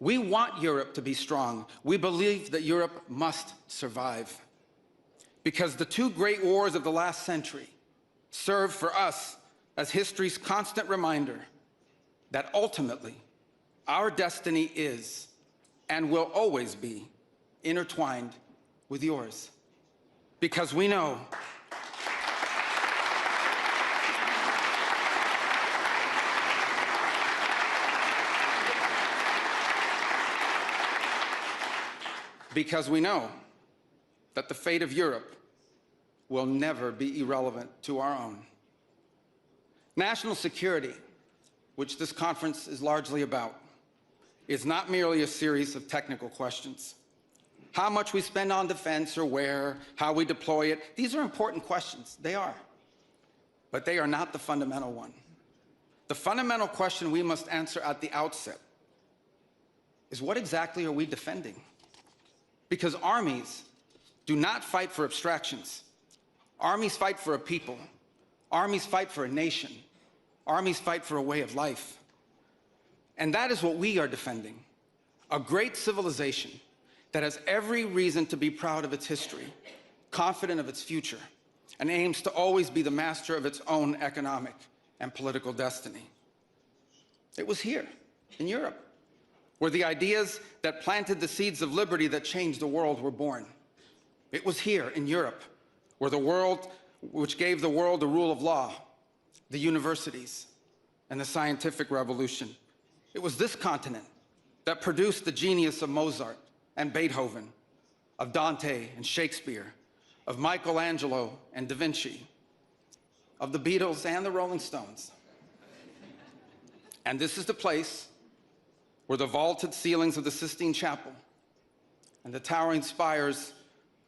We want Europe to be strong. We believe that Europe must survive. Because the two great wars of the last century serve for us as history's constant reminder that ultimately our destiny is and will always be intertwined with yours. Because we know that the fate of Europe will never be irrelevant to our own. National security, which this conference is largely about, is not merely a series of technical questions. How much we spend on defense or where, how we deploy it, these are important questions, they are. But they are not the fundamental one. The fundamental question we must answer at the outset is, what exactly are we defending? Because armies do not fight for abstractions. Armies fight for a people. Armies fight for a nation. Armies fight for a way of life. And that is what we are defending. A great civilization that has every reason to be proud of its history, confident of its future, and aims to always be the master of its own economic and political destiny. It was here, in Europe, where the ideas that planted the seeds of liberty that changed the world were born. It was here, in Europe, where which gave the world the rule of law, the universities, and the scientific revolution. It was this continent that produced the genius of Mozart and Beethoven, of Dante and Shakespeare, of Michelangelo and Da Vinci, of the Beatles and the Rolling Stones. And this is the place where the vaulted ceilings of the Sistine Chapel and the towering spires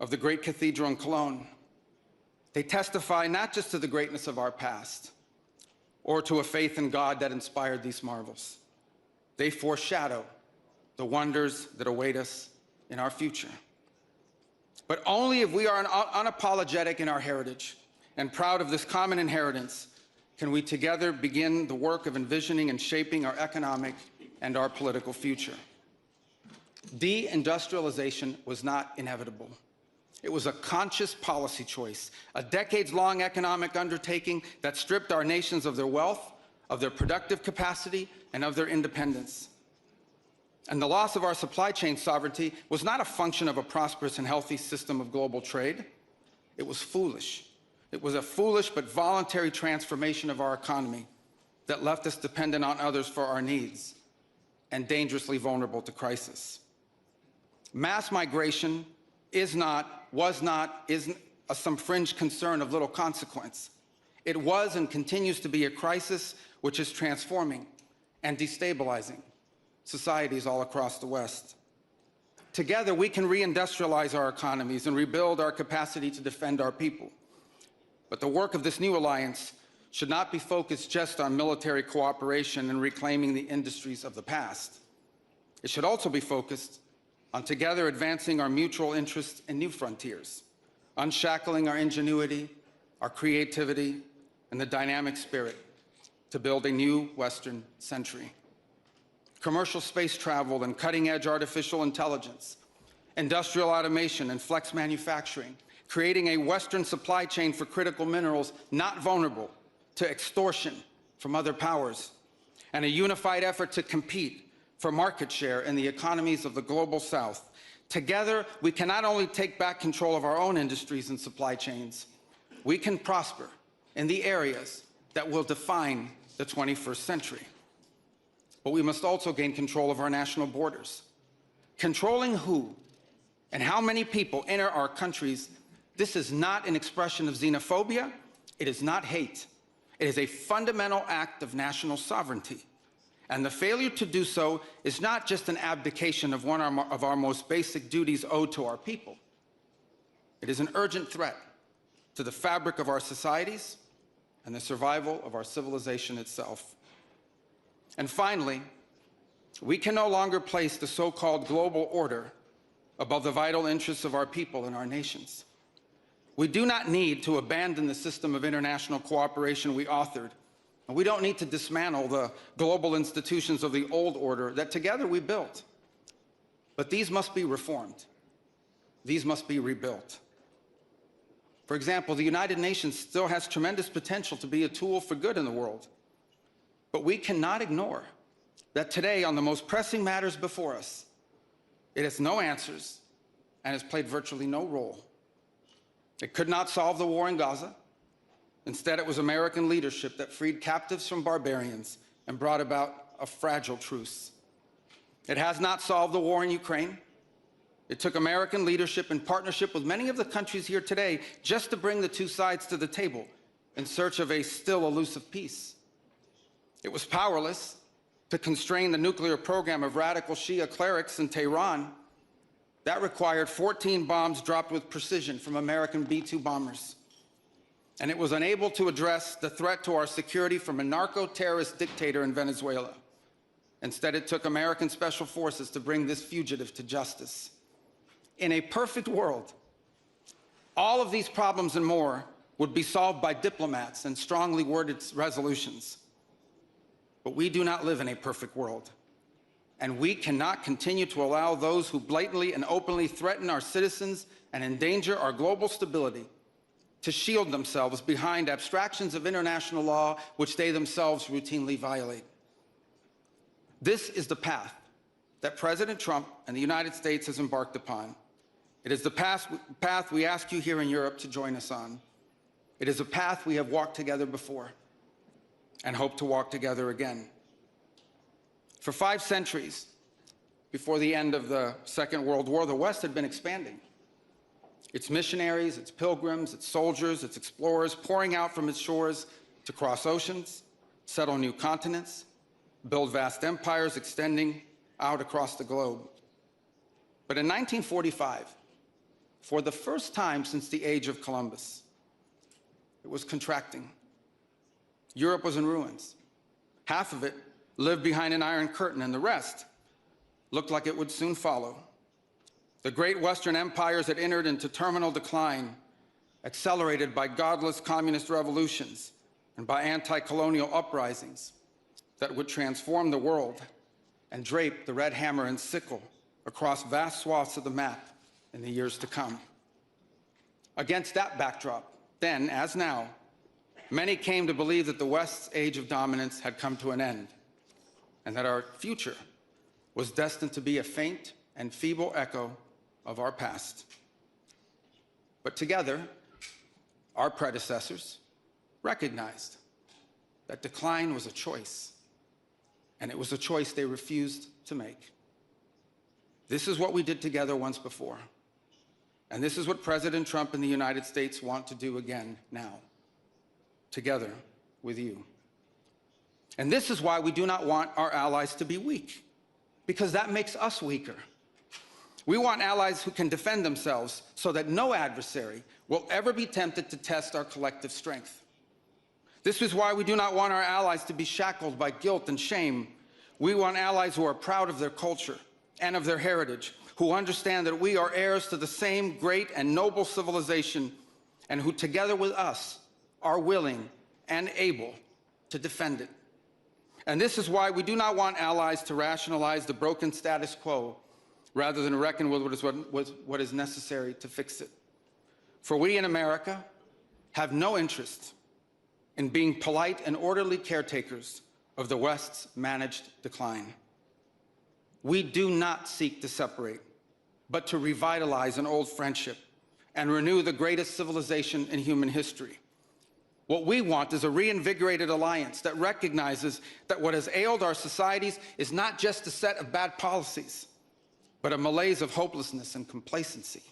of the great cathedral in Cologne, they testify not just to the greatness of our past or to a faith in God that inspired these marvels. They foreshadow the wonders that await us in our future. But only if we are unapologetic in our heritage and proud of this common inheritance can we together begin the work of envisioning and shaping our economic and our political future. Deindustrialization was not inevitable. It was a conscious policy choice, a decades-long economic undertaking that stripped our nations of their wealth, of their productive capacity, and of their independence. And the loss of our supply chain sovereignty was not a function of a prosperous and healthy system of global trade. It was foolish. It was a foolish but voluntary transformation of our economy that left us dependent on others for our needs and dangerously vulnerable to crisis. Mass migration isn't some fringe concern of little consequence. It was and continues to be a crisis which is transforming and destabilizing societies all across the West. Together, we can reindustrialize our economies and rebuild our capacity to defend our people. But the work of this new alliance should not be focused just on military cooperation and reclaiming the industries of the past. It should also be focused on together advancing our mutual interests in new frontiers, unshackling our ingenuity, our creativity, and the dynamic spirit to build a new Western century. Commercial space travel and cutting-edge artificial intelligence, industrial automation and flex manufacturing, creating a Western supply chain for critical minerals not vulnerable to extortion from other powers, and a unified effort to compete for market share in the economies of the global South. Together, we can not only take back control of our own industries and supply chains, we can prosper in the areas that will define the 21st century. But we must also gain control of our national borders. Controlling who and how many people enter our countries, this is not an expression of xenophobia, it is not hate. It is a fundamental act of national sovereignty. And the failure to do so is not just an abdication of one of our most basic duties owed to our people. It is an urgent threat to the fabric of our societies and the survival of our civilization itself. And finally, we can no longer place the so-called global order above the vital interests of our people and our nations. We do not need to abandon the system of international cooperation we authored, and we don't need to dismantle the global institutions of the old order that together we built. But these must be reformed. These must be rebuilt. For example, the United Nations still has tremendous potential to be a tool for good in the world. But we cannot ignore that today, on the most pressing matters before us, it has no answers and has played virtually no role. It could not solve the war in Gaza. Instead, it was American leadership that freed captives from barbarians and brought about a fragile truce. It has not solved the war in Ukraine. It took American leadership in partnership with many of the countries here today just to bring the two sides to the table in search of a still elusive peace. It was powerless to constrain the nuclear program of radical Shia clerics in Tehran. That required 14 bombs dropped with precision from American B-2 bombers. And it was unable to address the threat to our security from a narco-terrorist dictator in Venezuela. Instead, it took American special forces to bring this fugitive to justice. In a perfect world, all of these problems and more would be solved by diplomats and strongly worded resolutions. But we do not live in a perfect world, and we cannot continue to allow those who blatantly and openly threaten our citizens and endanger our global stability to shield themselves behind abstractions of international law which they themselves routinely violate. This is the path that President Trump and the United States has embarked upon. It is the path we ask you here in Europe to join us on. It is a path we have walked together before and hope to walk together again. For 5 centuries, before the end of the Second World War, the West had been expanding. Its missionaries, its pilgrims, its soldiers, its explorers pouring out from its shores to cross oceans, settle new continents, build vast empires extending out across the globe. But in 1945, for the first time since the age of Columbus, it was contracting. Europe was in ruins. Half of it lived behind an iron curtain, and the rest looked like it would soon follow. The great Western empires had entered into terminal decline, accelerated by godless communist revolutions and by anti-colonial uprisings that would transform the world and drape the red hammer and sickle across vast swaths of the map in the years to come. Against that backdrop, then as now, many came to believe that the West's age of dominance had come to an end, and that our future was destined to be a faint and feeble echo of our past. But together, our predecessors recognized that decline was a choice, and it was a choice they refused to make. This is what we did together once before, and this is what President Trump and the United States want to do again now, together with you. And this is why we do not want our allies to be weak, because that makes us weaker. We want allies who can defend themselves so that no adversary will ever be tempted to test our collective strength. This is why we do not want our allies to be shackled by guilt and shame. We want allies who are proud of their culture and of their heritage, who understand that we are heirs to the same great and noble civilization, and who together with us are willing and able to defend it. And this is why we do not want allies to rationalize the broken status quo rather than reckon with what is necessary to fix it. For we in America have no interest in being polite and orderly caretakers of the West's managed decline. We do not seek to separate, but to revitalize an old friendship and renew the greatest civilization in human history. What we want is a reinvigorated alliance that recognizes that what has ailed our societies is not just a set of bad policies, but a malaise of hopelessness and complacency.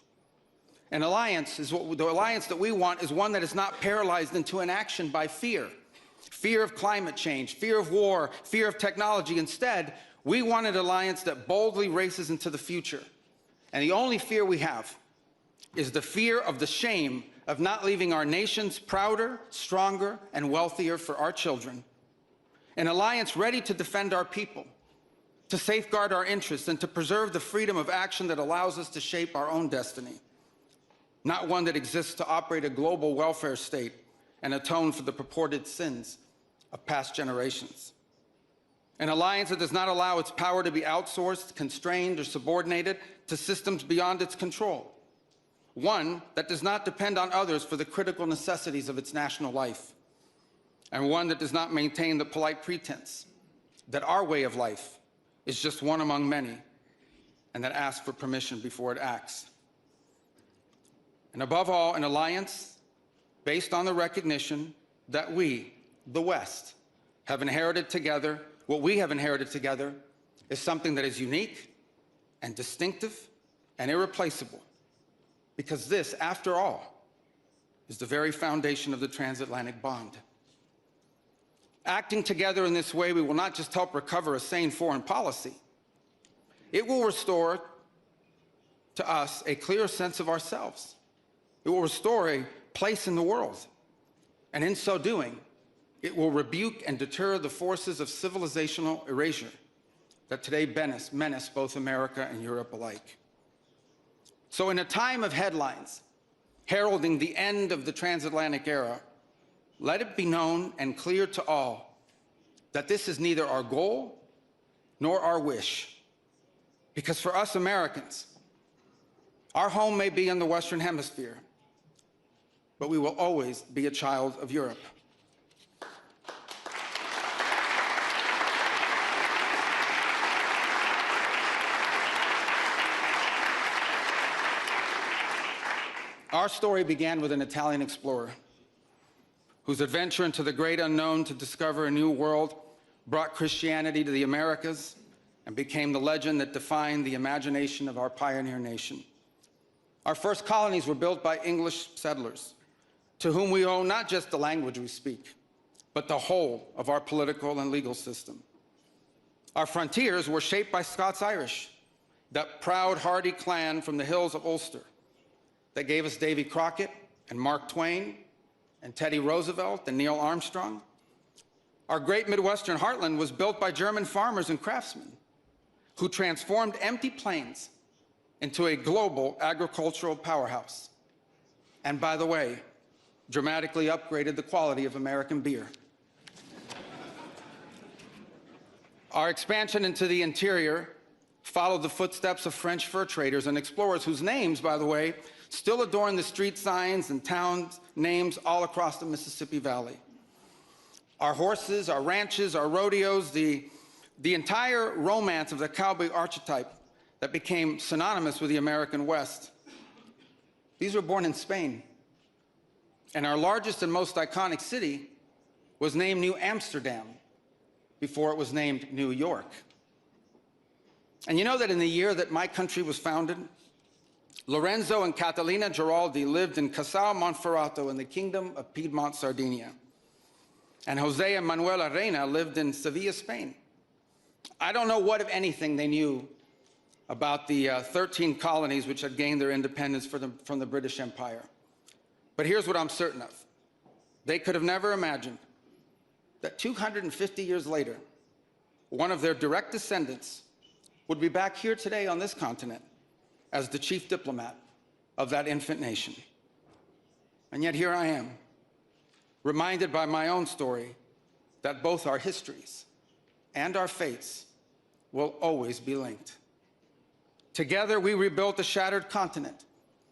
The alliance that we want is one that is not paralyzed into inaction by fear. Fear of climate change, fear of war, fear of technology. Instead, we want an alliance that boldly races into the future. And the only fear we have is the fear of the shame of not leaving our nations prouder, stronger, and wealthier for our children. An alliance ready to defend our people, to safeguard our interests, and to preserve the freedom of action that allows us to shape our own destiny. Not one that exists to operate a global welfare state and atone for the purported sins of past generations. An alliance that does not allow its power to be outsourced, constrained, or subordinated to systems beyond its control. One that does not depend on others for the critical necessities of its national life. And one that does not maintain the polite pretense that our way of life is just one among many, and that asks for permission before it acts. And above all, an alliance based on the recognition that we, the West, have inherited together. What we have inherited together is something that is unique and distinctive and irreplaceable, because this, after all, is the very foundation of the transatlantic bond. Acting together in this way, we will not just help recover a sane foreign policy, it will restore to us a clearer sense of ourselves. It will restore a place in the world. And in so doing, it will rebuke and deter the forces of civilizational erasure that today menace both America and Europe alike. So in a time of headlines heralding the end of the transatlantic era, let it be known and clear to all that this is neither our goal nor our wish. Because for us Americans, our home may be in the Western Hemisphere, but we will always be a child of Europe. Our story began with an Italian explorer whose adventure into the great unknown to discover a new world brought Christianity to the Americas and became the legend that defined the imagination of our pioneer nation. Our first colonies were built by English settlers, to whom we owe not just the language we speak, but the whole of our political and legal system. Our frontiers were shaped by Scots-Irish, that proud, hardy clan from the hills of Ulster that gave us Davy Crockett and Mark Twain and Teddy Roosevelt and Neil Armstrong. Our great Midwestern heartland was built by German farmers and craftsmen who transformed empty plains into a global agricultural powerhouse. And by the way, dramatically upgraded the quality of American beer. Our expansion into the interior followed the footsteps of French fur traders and explorers whose names, by the way, still adorn the street signs and town names all across the Mississippi Valley. Our horses, our ranches, our rodeos, the entire romance of the cowboy archetype that became synonymous with the American West. These were born in Spain. And our largest and most iconic city was named New Amsterdam before it was named New York. And you know that in the year that my country was founded, Lorenzo and Catalina Giraldi lived in Casal Monferrato in the Kingdom of Piedmont, Sardinia. And Jose and Manuela Reina lived in Sevilla, Spain. I don't know what, if anything, they knew about the 13 colonies which had gained their independence from the British Empire. But here's what I'm certain of. They could have never imagined that 250 years later, one of their direct descendants would be back here today on this continent as the chief diplomat of that infant nation. And yet here I am, reminded by my own story that both our histories and our fates will always be linked. Together, we rebuilt a shattered continent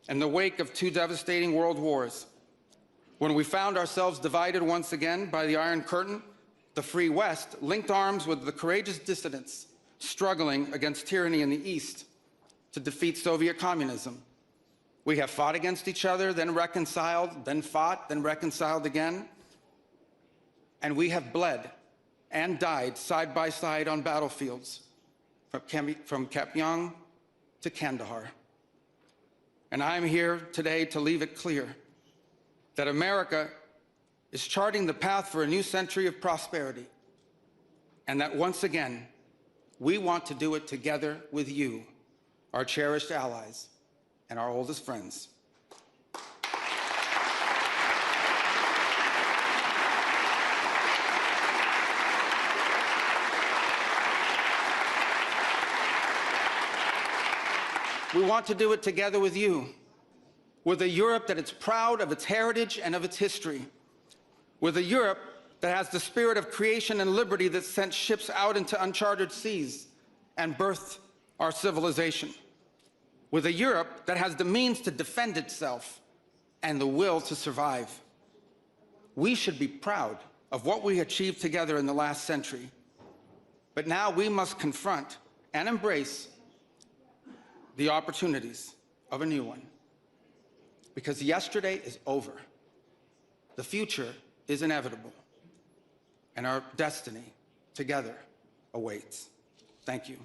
in the wake of 2 devastating world wars. When we found ourselves divided once again by the Iron Curtain, the Free West linked arms with the courageous dissidents struggling against tyranny in the East to defeat Soviet communism. We have fought against each other, then reconciled, then fought, then reconciled again. And we have bled and died side by side on battlefields from Kapyong to Kandahar. And I'm here today to leave it clear that America is charting the path for a new century of prosperity, and that once again, we want to do it together with you, our cherished allies and our oldest friends. We want to do it together with you, with a Europe that is proud of its heritage and of its history, with a Europe that has the spirit of creation and liberty that sent ships out into uncharted seas and birthed our civilization. With a Europe that has the means to defend itself and the will to survive. We should be proud of what we achieved together in the last century. But now we must confront and embrace the opportunities of a new one. Because yesterday is over. The future is inevitable. And our destiny together awaits. Thank you.